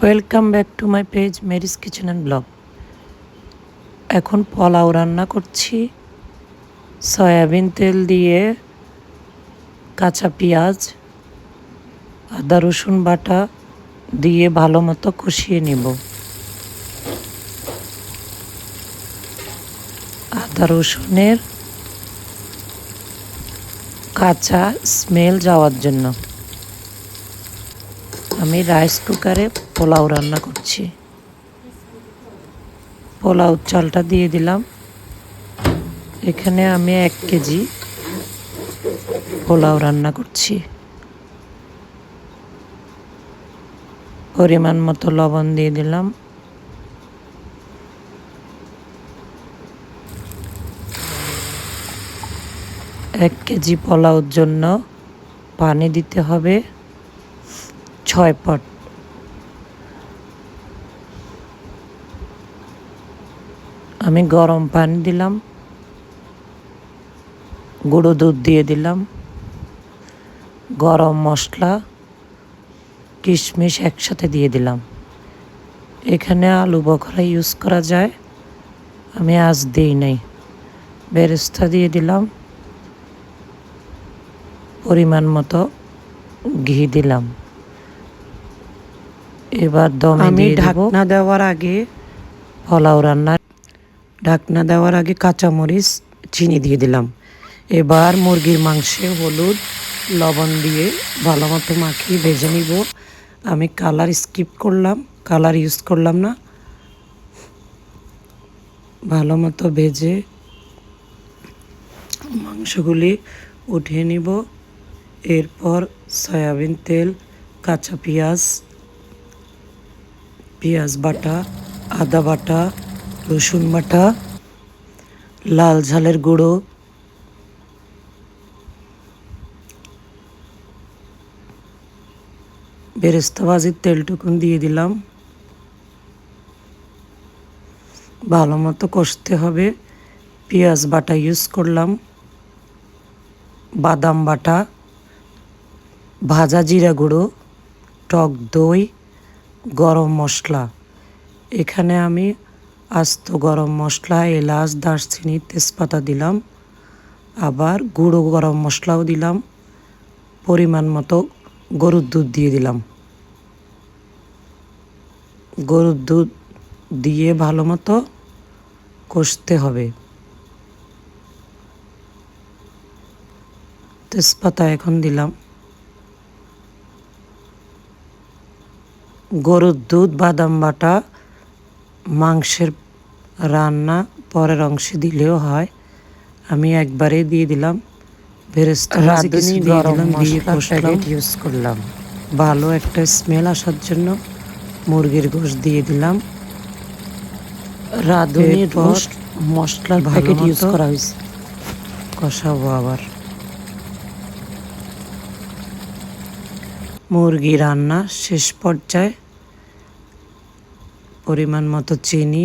Welcome back to my page Mary's kitchen and blog. এখন পোলাও রান্না করছি। সয়াবিন তেল দিয়ে কাঁচা পেঁয়াজ, আদা রসুন বাটা দিয়ে ভালো মতো কষিয়ে নিব। আদা রসুনের কাঁচা স্মেল যাওয়ার জন্য আমি রাইস কুকারে পোলাও রান্না করছি। পোলাও চালটা দিয়ে দিলাম। এখানে আমি 1 কেজি পোলাও রান্না করছি। পরিমাণ মতো লবণ দিয়ে দিলাম। এক কেজি পোলাওর জন্য পানি দিতে হবে 6 পট। আমি গরম পানি দিলাম, গুঁড়ো দুধ দিয়ে দিলাম, গরম মশলা, কিশমিশ একসাথে দিয়ে দিলাম। এখানে আলু বখরা ইউজ করা যায়, আমি আজ দিই নাই। বেরেস্তা দিয়ে দিলাম, পরিমাণ মতো ঘি দিলাম। এবার দমে দিয়ে দেব। ঢাকনা দেওয়ার আগে ঢাকনা দেওয়ার আগে কাঁচামরিচ চিনি দিয়ে দিলাম। এবার মুরগির মাংসে হলুদ লবণ দিয়ে ভালো মতো মাখিয়ে ভেজে নিব। আমি কালার স্কিপ করলাম, কালার ইউজ করলাম না। ভালো মতো ভেজে মাংসগুলি উঠিয়ে নিব। এরপর সয়াবিন তেল, কাঁচা পেঁয়াজ বাটা, আদা বাটা, রসুন বাটা, লাল ঝালের গুঁড়ো, বেরেস্তা ভাজির তেলটুকুন দিয়ে দিলাম। ভালো মতো কষতে হবে। পেঁয়াজ বাটা ইউজ করলাম, বাদাম বাটা, ভাজা জিরা গুঁড়ো, টক দই, গরম মশলা। এখানে আমি আস্ত গরম মশলা, এলাচ, দারচিনি, তেজপাতা দিলাম। আবার গুঁড়ো গরম মশলাও দিলাম। পরিমাণ মতো গরুর দুধ দিয়ে দিলাম। গরুর দুধ দিয়ে ভালো মতো কষতে হবে। তেজপাতা এখন দিলাম। গরুর দুধ, বাদাম বাটা মাংসের রান্না পরের অংশে দিলেও হয়, আমি একবারে দিয়ে দিলাম। বেরেস্তা রাঁধুনি গরম মশলা প্যাকেট ইউজ করলাম। ভালো একটা স্মেল আসার জন্য মুরগির গোশত দিয়ে দিলাম। রাঁধুনি রোস্ট মশলার প্যাকেট ইউজ করা হয়েছে। কষাবো আবার। মুরগি রান্না শেষ পর্যায়ে পরিমাণ মতো চিনি